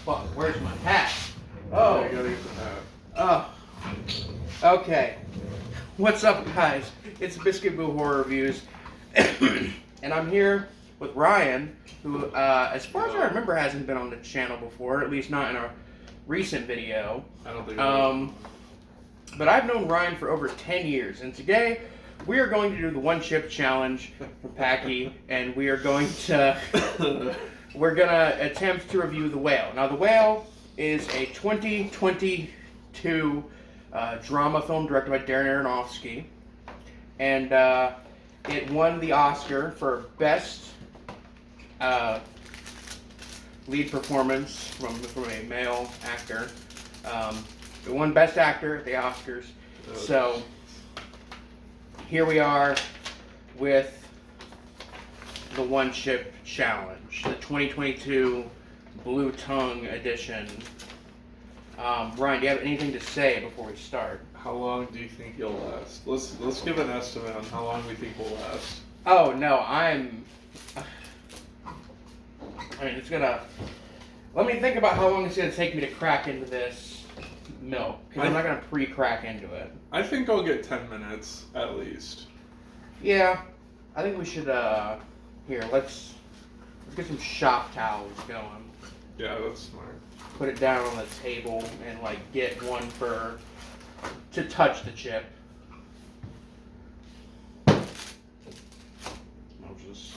Fuck, where's my hat? Yeah, Oh, you gotta get the hat. oh. Okay. What's up, guys? It's Biscuit Boo Horror Reviews. And I'm here with Ryan, who, as far as I remember, hasn't been on the channel before, at least not in a recent video. I don't think But I've known Ryan for over 10 years, and today we are going to do the one chip challenge from Packy, and we are going to attempt to review The Whale. Now, The Whale is a 2022 drama film directed by Darren Aronofsky, and it won the Oscar for Best Lead Performance from a male actor. It won Best Actor at the Oscars. So here we are with the One Chip Challenge, the 2022 Blue Tongue edition. Ryan, do you have anything to say before we start? How long do you think you'll last? Let's give an estimate on how long we think we'll last. Oh no, it's gonna. Let me think about how long it's gonna take me to crack into this milk, because I'm not gonna pre-crack into it. I think I'll get 10 minutes at least. Yeah, I think we should. Here, let's get some shop towels going. Yeah, that's smart. Put it down on the table and get one to touch the chip. I'll just.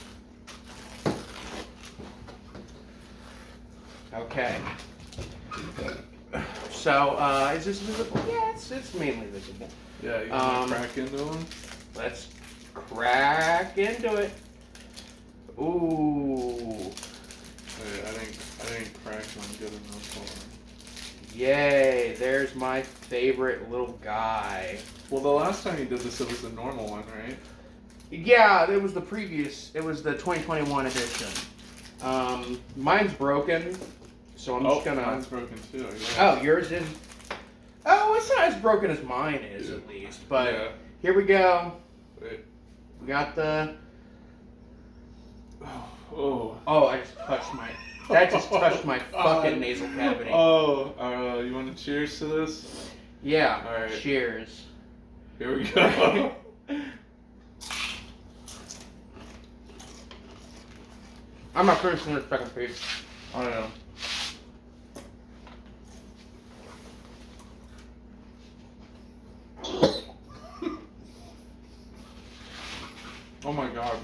Okay. So, is this visible? Yeah, it's mainly visible. Yeah, you want to crack into them? Let's crack into it. Ooh. Wait, I didn't crack one good enough for him. Yay, there's my favorite little guy. Well, the last time you did this, it was the normal one, right? Yeah, it was the 2021 edition. Mine's broken, so I'm just gonna. Mine's broken too. Yeah. Oh, yours is. Oh, it's not as broken as mine is, at least. But yeah. Here we go. Wait. We got the. Oh. Oh, I just touched my. That just touched my fucking nasal cavity. Oh, you want to cheers to this? Yeah. All right. Cheers. Here we go. I'm not finishing this second piece. I don't know. Oh my god.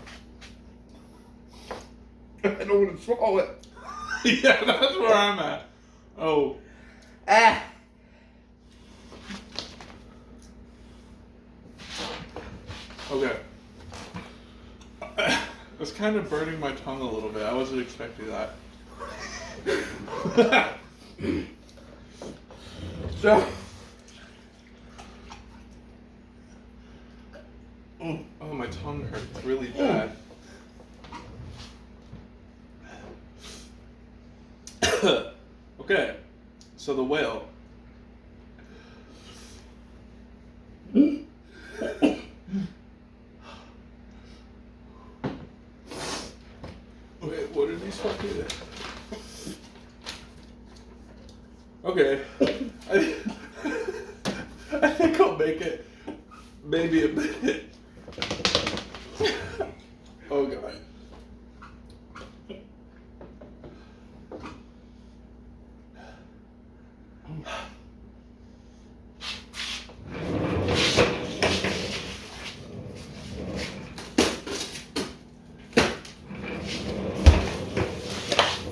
I don't want to swallow it. Yeah, that's where I'm at. Oh. Ah. Okay. It's kind of burning my tongue a little bit. I wasn't expecting that. So. Oh, my tongue hurts really bad. Okay, so The Whale. Wait, what are these fucking... Okay. I think I'll make it maybe a minute. Oh god.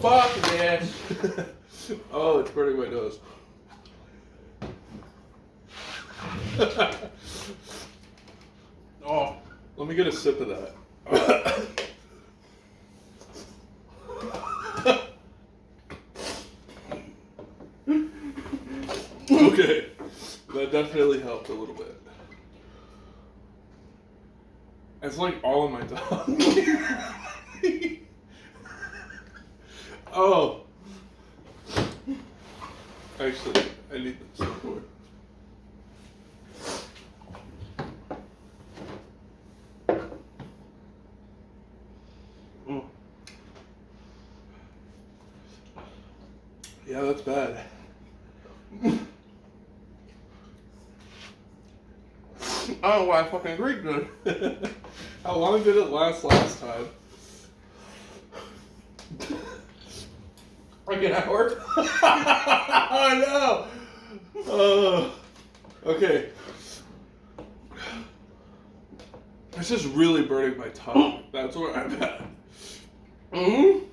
Fuck this. Oh, it's burning my nose. Oh, let me get a sip of that. Okay, that definitely helped a little bit. It's like all in my tongue. Oh. Actually, I need this support. Yeah, that's bad. I don't know why I fucking agreed to it. How long did it last time? Like an hour. I know. Okay. It's just really burning my tongue. That's where I'm at. Mm-hmm.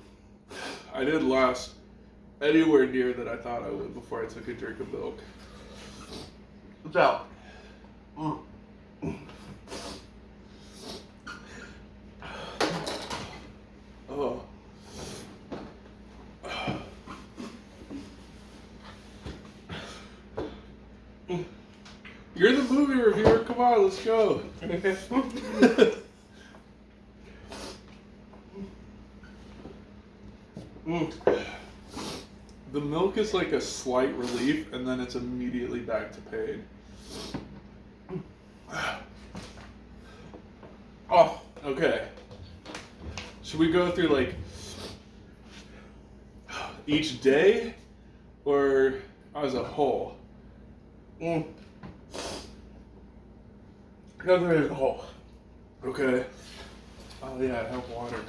I didn't last anywhere near that I thought I would before I took a drink of milk. What's out? Mm. Oh. You're the movie reviewer. Come on, let's go. The milk is like a slight relief, and then it's immediately back to pain. Oh, okay. Should we go through like each day or as a whole? Mm. Go through it as a whole. Okay. Oh yeah, I have water.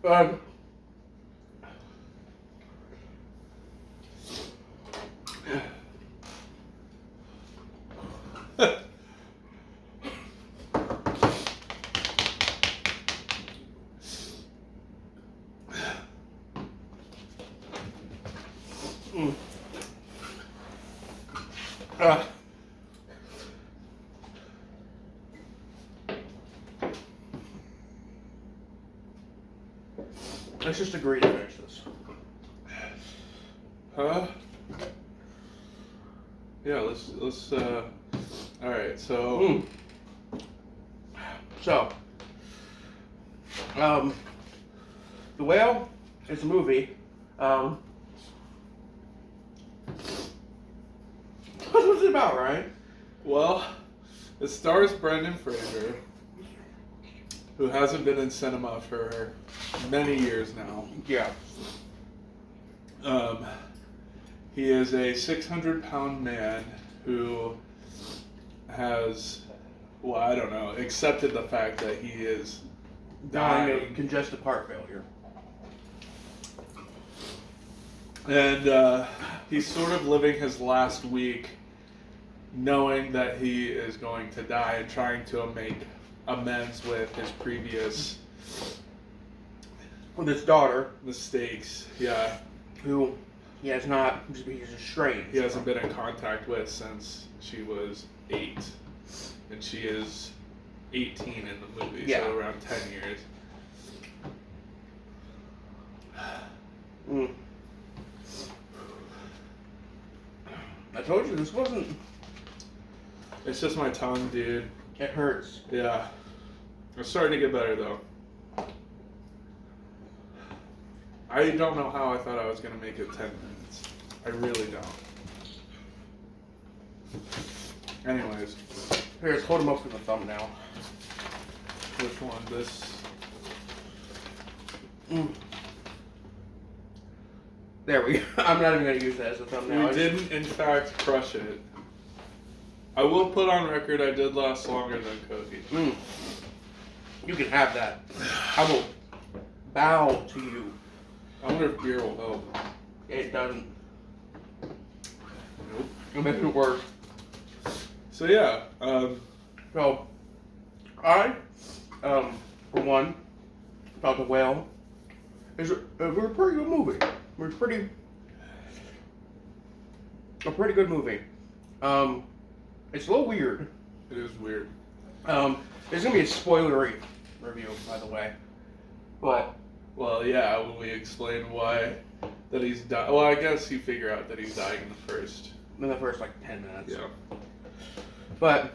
Oh. Mm. Let's just agree to finish this. Huh? Yeah, let's all right, so So The Whale is a movie. What's it about, Ryan? well, it stars Brendan Fraser, who hasn't been in cinema for many years now. Yeah. He is a 600-pound man who has, well, I don't know, accepted the fact that he is Dying of congestive heart failure. And he's sort of living his last week knowing that he is going to die and trying to make amends with his previous With his daughter, mistakes. Yeah. who he has not, he's estranged. He hasn't been in contact with since she was 8. And she is 18 in the movie, Yeah. so around 10 years. Mm. I told you this wasn't. It's just my tongue, dude. It hurts. Yeah. It's starting to get better, though. I don't know how I thought I was going to make it 10 minutes. I really don't. Anyways. Here, let's hold him up for the thumbnail. Which one? This? There we go. I'm not even going to use that as a thumbnail. We didn't, in fact, crush it. I will put on record I did last longer than Cody. You can have that. I will bow to you. I wonder if beer will help. It doesn't. Nope. It'll make it worse. So yeah, So, I, for one, thought The Whale is a pretty good movie. It was a pretty good movie. It's a little weird. it is weird. There's gonna be a spoilery review, by the way. But Well, yeah, when we explain why that he's dying. Well, I guess you figure out that he's dying in the first. in the first like 10 minutes. Yeah. But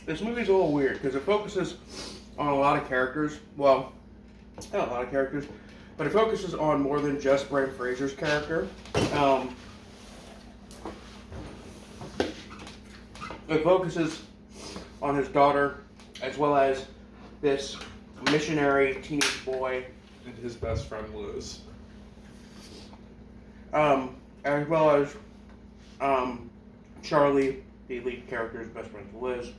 this movie's a little weird because it focuses on a lot of characters. Well, not a lot of characters. but it focuses on more than just Brendan Fraser's character. It focuses on his daughter, as well as this missionary teenage boy, And his best friend Liz. as well as Charlie, the lead character's best friend Liz.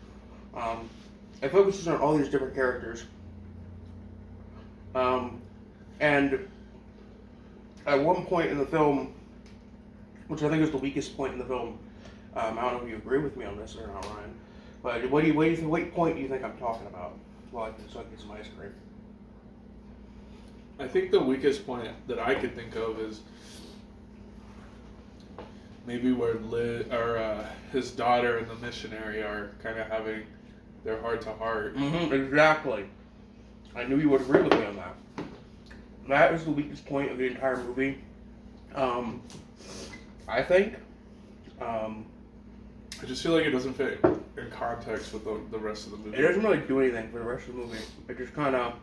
It focuses on all these different characters. And at one point in the film, which I think is the weakest point in the film, I don't know if you agree with me on this or not, Ryan, but what point do you think I'm talking about? Well, I can get some ice cream. I think the weakest point that I could think of is maybe where his daughter and the missionary are kind of having their heart-to-heart. Exactly. I knew you would agree with me on that. That is the weakest point of the entire movie. I think. I just feel like it doesn't fit in context with the rest of the movie. It doesn't really do anything for the rest of the movie. It just kind of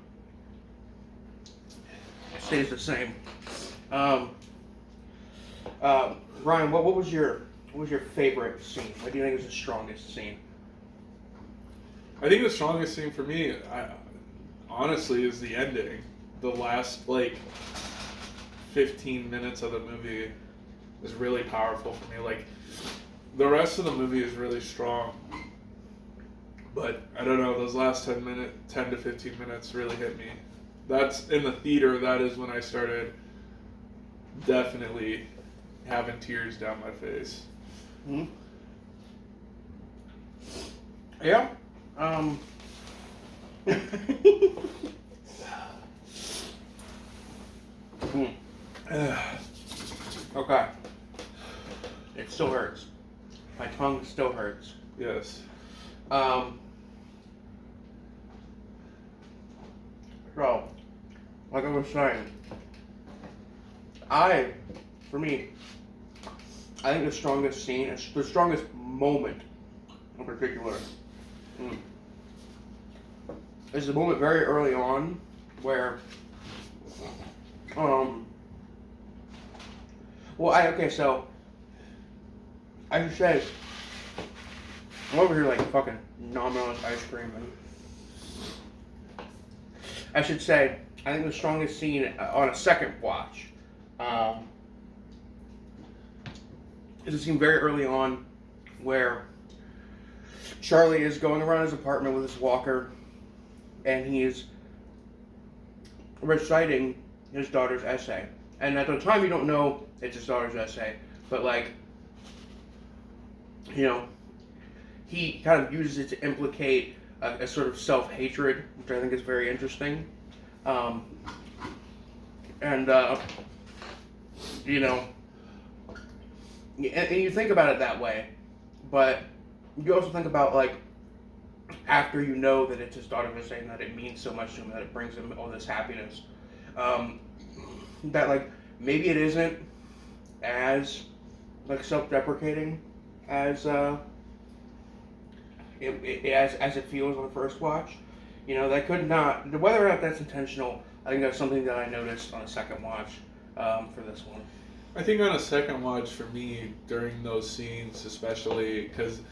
stays the same. Ryan, what was your favorite scene? What do you think is the strongest scene? I think the strongest scene for me, honestly, is the ending. The last 15 minutes of the movie is really powerful for me. Like, the rest of the movie is really strong, but I don't know, those last 10 to 15 minutes really hit me. That's in the theater. That is when I started definitely having tears down my face. Hmm. Yeah. Okay. It still hurts. My tongue still hurts. Yes. So, like I was saying, for me, I think the strongest scene, the strongest moment in particular, is the moment very early on where, so, I should say, I'm over here like fucking nomming on ice cream, and I should say, I think the strongest scene on a second watch is a scene very early on where Charlie is going around his apartment with his walker, and he is reciting his daughter's essay. And at the time, you don't know it's his daughter's essay, but he kind of uses it to implicate a sort of self-hatred, which I think is very interesting. And you think about it that way, but you also think about after you know that it's his daughter was saying that it means so much to him, that it brings him all this happiness, that maybe it isn't as self-deprecating as it feels on the first watch. That could not, whether or not that's intentional, I think that's something that I noticed on a second watch for this one. I think on a second watch for me, during those scenes especially, because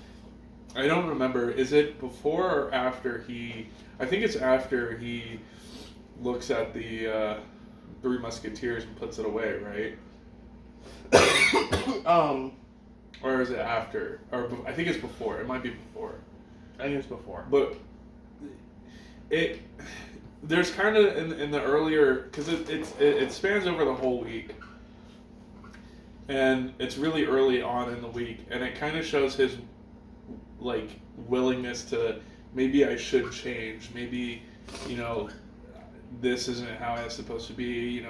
I don't remember, is it before or after I think it's after he looks at the Three Musketeers and puts it away, right? Or is it after? Or I think it's before. It might be before. I think it's before. But there's kind of in the earlier, because it spans over the whole week, and it's really early on in the week, and it kind of shows his willingness to, maybe I should change, maybe this isn't how it's supposed to be,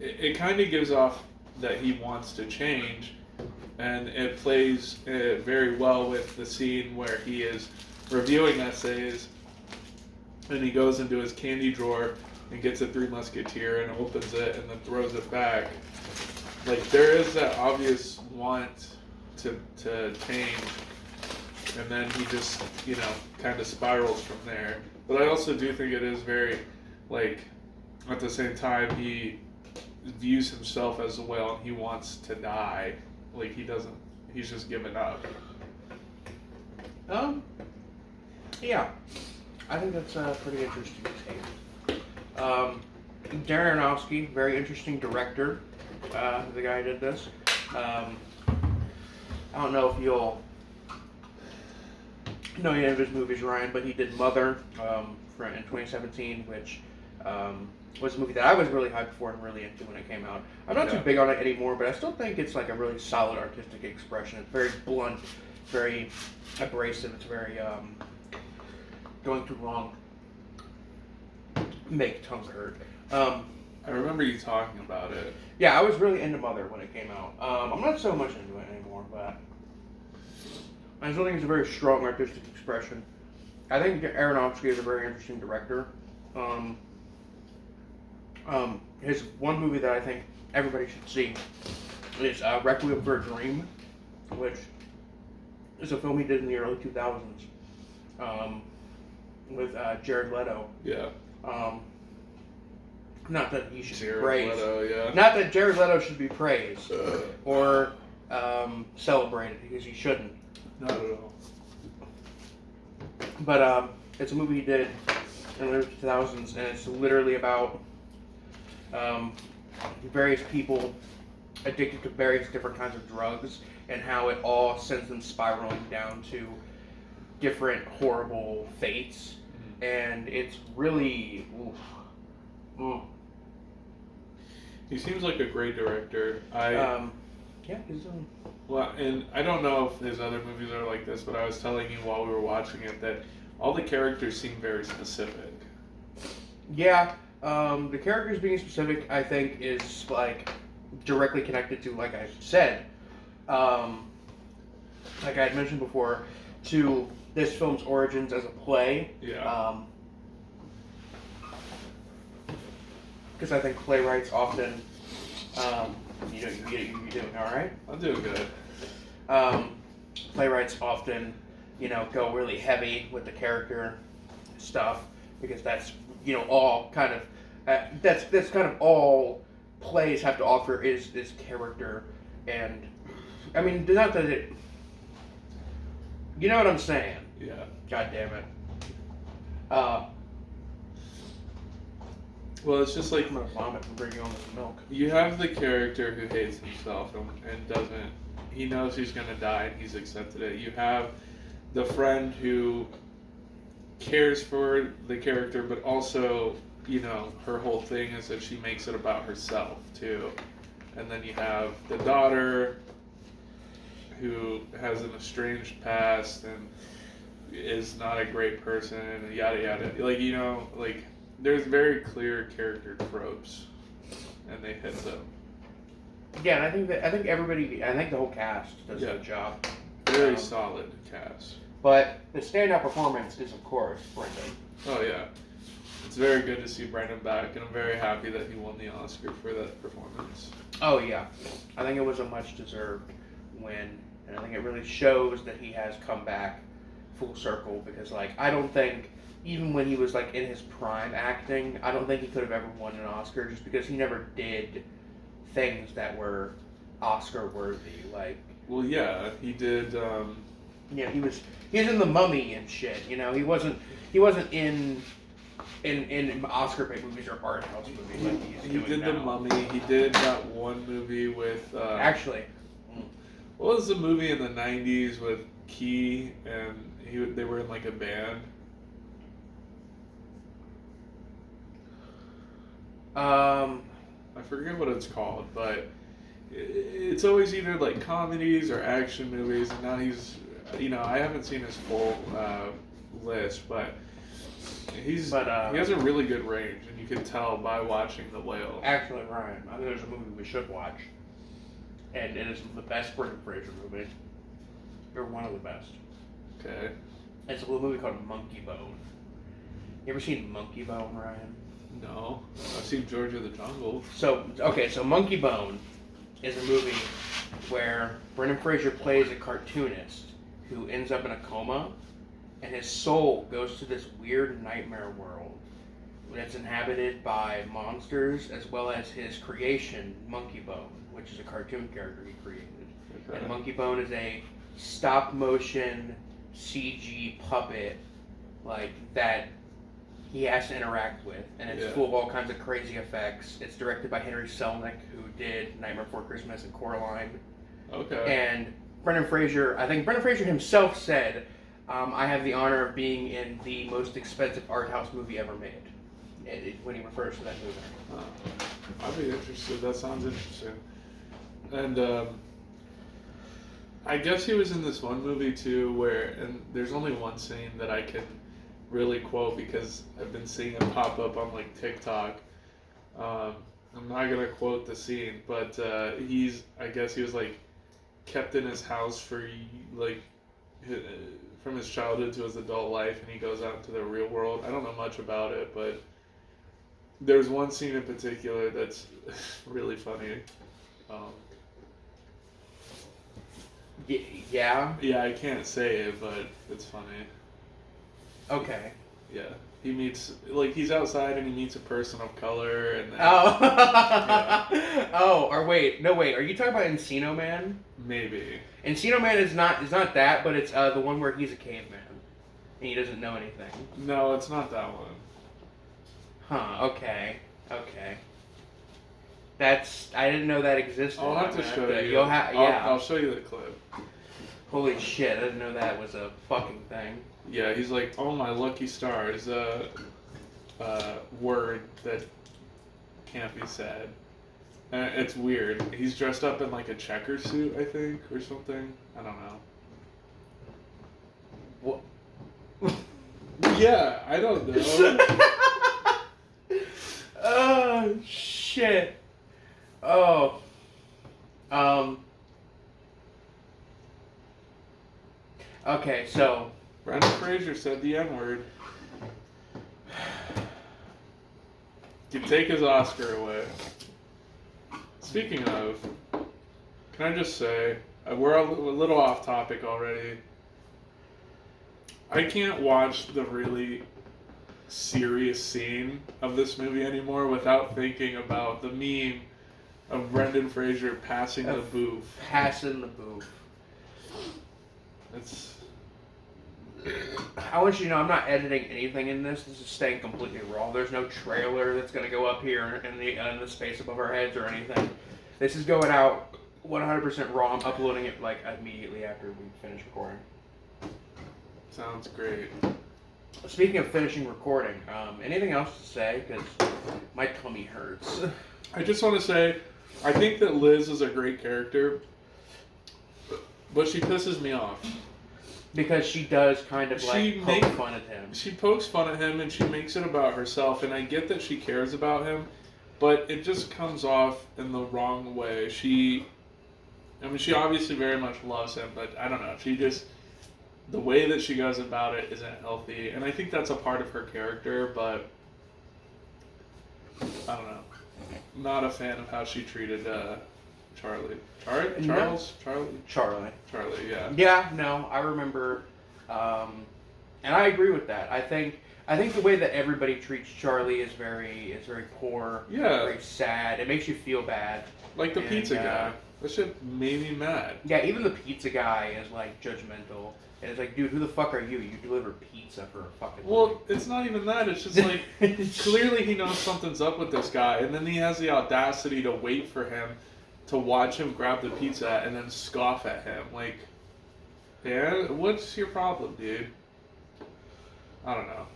it kind of gives off that he wants to change, and it plays very well with the scene where he is reviewing essays, and he goes into his candy drawer and gets a Three Musketeer and opens it and then throws it back. There is that obvious want to change, and then he just kind of spirals from there. But I also do think it is very at the same time, he views himself as a whale and he wants to die. Like, he doesn't, he's just given up. Yeah, I think that's a pretty interesting take. Darren Aronofsky, very interesting director. The guy who did this. I don't know if you'll know any of his movies, Ryan, but he did Mother in 2017, which was a movie that I was really hyped for and really into when it came out. I'm not too big on it anymore, but I still think it's like a really solid artistic expression. It's very blunt, very abrasive. It's very going too wrong make tongue hurt. I remember you talking about it. Yeah, I was really into Mother when it came out. I'm not so much into it anymore, but I still think it's a very strong artistic expression. I think Aronofsky is a very interesting director. His one movie that I think everybody should see is Requiem for a Dream, which is a film he did in the early 2000s with Jared Leto. Yeah. Not that he should be Jared praised. Leto, yeah. Not that Jared Leto should be praised or celebrated, because he shouldn't. Not at all. But it's a movie he did in the early 2000s, and it's literally about various people addicted to various different kinds of drugs and how it all sends them spiraling down to different horrible fates. And it's really... He seems like a great director. Yeah, he's Well, and I don't know if his other movies are like this, but I was telling you while we were watching it that all the characters seem very specific. Yeah, the characters being specific, I think, is like directly connected to, like I said, like I had mentioned before, to this film's origins as a play. Yeah. Because I think playwrights often, you doing all right? I'm doing good. Playwrights often, go really heavy with the character stuff, because that's, all kind of, that's kind of all plays have to offer is character. And I mean, not that it, you know what I'm saying? Yeah. God damn it. Well, it's just like I'm gonna vomit from drinking all this milk. you have the character who hates himself and doesn't. He knows he's gonna die and he's accepted it. You have the friend who cares for the character, but also, her whole thing is that she makes it about herself too. And then you have the daughter who has an estranged past and is not a great person and yada yada. Like, there's very clear character tropes, and they hit them. Yeah, and I think the whole cast does a good job. Very solid cast. But the standout performance is, of course, Brendan. Oh yeah, it's very good to see Brendan back, and I'm very happy that he won the Oscar for that performance. Oh yeah, I think it was a much deserved win, and I think it really shows that he has come back full circle. Because I don't think, even when he was in his prime acting, I don't think he could have ever won an Oscar, just because he never did things that were Oscar worthy. Well, yeah, he did. Yeah, he was in The Mummy and shit. He wasn't in Oscar bait movies or art house movies like he's He doing did now. The Mummy. He did that one movie with. Actually, what was the movie in the '90s with Key and they were in a band? I forget what it's called, but it's always either comedies or action movies. And now he's, I haven't seen his full list, but he has a really good range, and you can tell by watching The Whale. Actually, Ryan, I think there's a movie we should watch, and it is the best Brendan Fraser movie, or one of the best. Okay. It's a little movie called Monkey Bone. You ever seen Monkey Bone, Ryan? No, I've seen George of the Jungle. So Monkey Bone is a movie where Brendan Fraser plays a cartoonist who ends up in a coma, and his soul goes to this weird nightmare world that's inhabited by monsters, as well as his creation, Monkey Bone, which is a cartoon character he created. Okay. And Monkey Bone is a stop motion CG puppet like that he has to interact with, and it's full of all kinds of crazy effects. It's directed by Henry Selick, who did Nightmare Before Christmas and Coraline. Okay. And Brendan Fraser, I think Brendan Fraser himself said, I have the honor of being in the most expensive art house movie ever made, when he refers to that movie. I'd be interested. That sounds interesting. And I guess he was in this one movie too, and there's only one scene that I can really quote because I've been seeing it pop up on like TikTok. I'm not gonna quote the scene, but I guess he was like kept in his house for like from his childhood to his adult life, and he goes out into the real world. I don't know much about it, but there's one scene in particular that's really funny. Yeah? Yeah, I can't say it, but it's funny. Okay. Yeah. He meets, like, he's outside and he meets a person of color, and then, Oh. yeah. Oh, or wait, are you talking about Encino Man? Maybe. Encino Man is not that, but it's the one where he's a caveman and he doesn't know anything. No, it's not that one. Huh, okay. I didn't know that existed. I'll have to show you. Yeah. I'll show you the clip. Holy shit, I didn't know that was a fucking thing. Yeah, he's like, oh my lucky stars, word that can't be said. And it's weird. He's dressed up in like a checker suit, I think, or something. I don't know. What? Yeah, I don't know. Oh, shit. Oh. Okay, so Brendan Fraser said the N-word. Could take his Oscar away. Speaking of, can I just say, we're a little off topic already. I can't watch the really serious scene of this movie anymore without thinking about the meme of Brendan Fraser passing the booth. Passing the booth. It's... I want you to know I'm not editing anything in this. This is staying completely raw. There's no trailer that's going to go up here in the space above our heads or anything. This is going out 100% raw. I'm uploading it like immediately after we finish recording. Sounds great. Speaking of finishing recording, anything else to say? Because my tummy hurts. I just want to say, I think that Liz is a great character, but she pisses me off. Because she does kind of like poke fun at him. She pokes fun at him and she makes it about herself, and I get that she cares about him, but it just comes off in the wrong way. She obviously very much loves him, but I don't know. The way that she goes about it isn't healthy, and I think that's a part of her character, but I don't know. Not a fan of how she treated Charlie. Charlie, yeah. Yeah, no, I remember, and I agree with that. I think the way that everybody treats Charlie is very poor. Yeah. Very sad. It makes you feel bad. Like the pizza guy. That shit made me mad. Yeah, even the pizza guy is like judgmental. And it's like, dude, who the fuck are you? You deliver pizza for a fucking living. It's not even that. It's just like, clearly he knows something's up with this guy, and then he has the audacity to wait for him to watch him grab the pizza and then scoff at him. Like, yeah, what's your problem, dude? I don't know.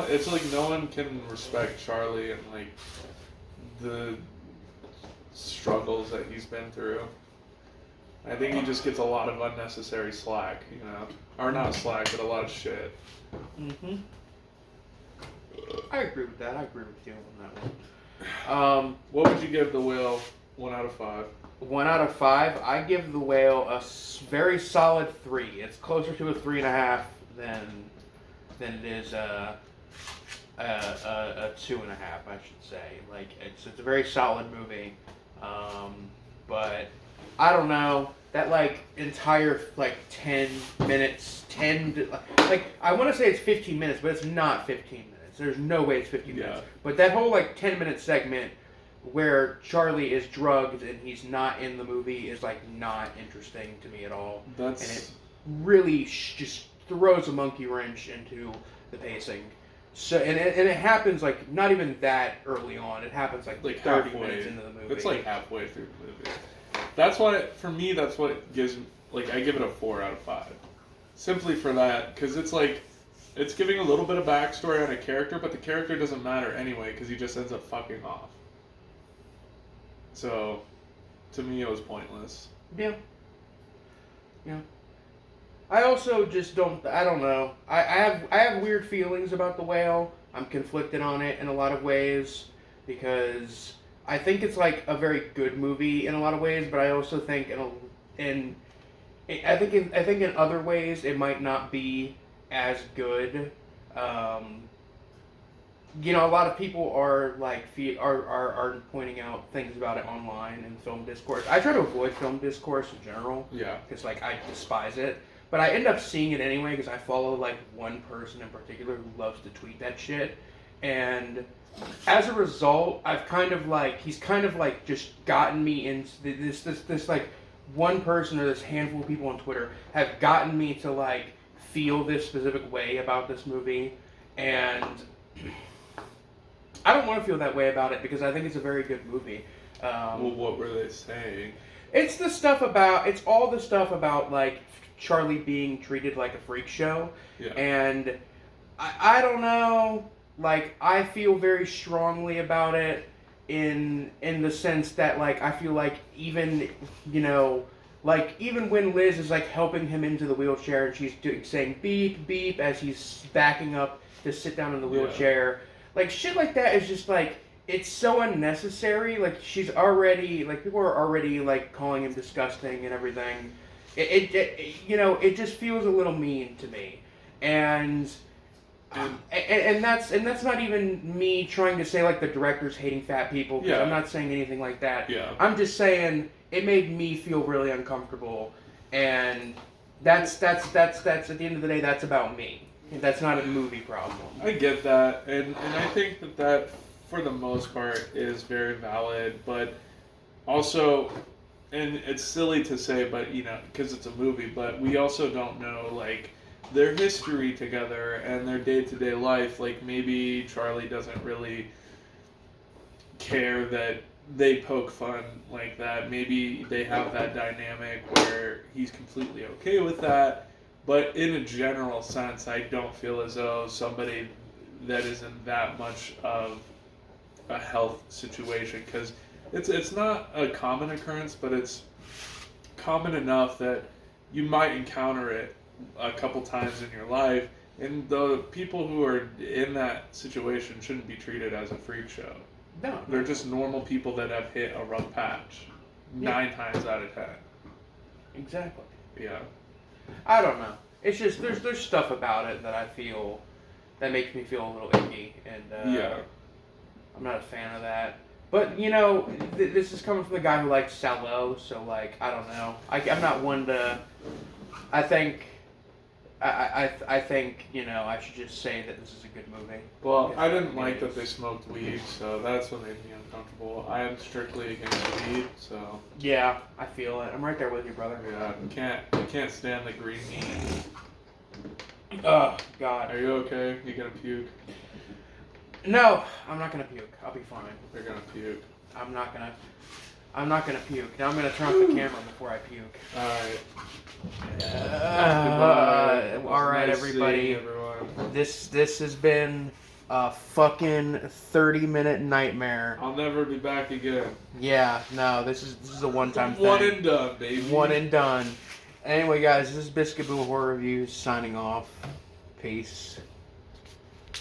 It's like no one can respect Charlie and like the struggles that he's been through. I think he just gets a lot of unnecessary slack, or not slack, but a lot of shit. Mm-hmm. I agree with that. I agree with you on that one. What would you give The Whale 1 out of 5? 1 out of 5. I give The Whale a very solid 3. It's closer to a 3.5 than it is a 2.5, I should say. Like it's a very solid movie, but I don't know that like entire like 10 minutes, I want to say it's 15 minutes, but it's not 15 minutes. minutes. There's no way it's 50 minutes. Yeah. But that whole like 10-minute segment where Charlie is drugged and he's not in the movie is like not interesting to me at all. And it really just throws a monkey wrench into the pacing. So and it happens like not even that early on. It happens like 30 halfway. minutes into the movie. It's like halfway through the movie. That's why, for me, that's what gives, like, I give it a 4 out of 5. Simply for that, because it's like, it's giving a little bit of backstory on a character, but the character doesn't matter anyway, because he just ends up fucking off. So, to me, it was pointless. Yeah. Yeah. I also just I don't know. I have weird feelings about The Whale. I'm conflicted on it in a lot of ways because I think it's like a very good movie in a lot of ways, but I also think I think in other ways it might not be as good. You know, a lot of people are like are pointing out things about it online in film discourse. I try to avoid film discourse in general. Yeah. Because like I despise it, but I end up seeing it anyway because I follow like one person in particular who loves to tweet that shit, and as a result, he's kind of like just gotten me into this like one person or this handful of people on Twitter have gotten me to like feel this specific way about this movie, and I don't want to feel that way about it because I think it's a very good movie. Well, what were they saying? It's all the stuff about like Charlie being treated like a freak show, Yeah. and I don't know. Like, I feel very strongly about it in the sense that, like, I feel like even, you know, like, even when Liz is, like, helping him into the wheelchair and she's saying beep, beep as he's backing up to sit down in the wheelchair, like, shit like that is just, like, it's so unnecessary. Like, she's already, like, people are already, like, calling him disgusting and everything. It you know, it just feels a little mean to me. And that's not even me trying to say like the director's hating fat people, because I'm not saying anything like that. Yeah. I'm just saying it made me feel really uncomfortable, and that's at the end of the day that's about me. That's not a movie problem. I get that, and I think that for the most part is very valid, but also, and it's silly to say, but you know, because it's a movie, but we also don't know like their history together and their day-to-day life. Like, maybe Charlie doesn't really care that they poke fun like that. Maybe they have that dynamic where he's completely okay with that. But in a general sense, I don't feel as though somebody that is in that much of a health situation, because it's not a common occurrence, but it's common enough that you might encounter it a couple times in your life, and the people who are in that situation shouldn't be treated as a freak show. No. They're just normal people that have hit a rough patch 9 times out of 10. Exactly. Yeah. I don't know. It's just there's stuff about it that I feel that makes me feel a little icky, and I'm not a fan of that. But you know, this is coming from the guy who likes Salo, so like I don't know. I'm not one to. I think you know I should just say that this is a good movie. Well, I didn't like that they smoked weed, so that's what made me uncomfortable. I am strictly against weed, so. Yeah, I feel it. I'm right there with you, brother. Yeah, I can't stand the green meat. Oh God. Are you okay? You gonna puke? No, I'm not gonna puke. I'll be fine. You're gonna puke. I'm not gonna puke. Now I'm gonna turn off the camera before I puke. All right. All right, Nice everybody. seeing everyone. This has been a fucking 30-minute nightmare. I'll never be back again. Yeah, no, this is a one-time thing. One and done, baby. One and done. Anyway, guys, this is Biscuit Boo Horror Reviews signing off. Peace.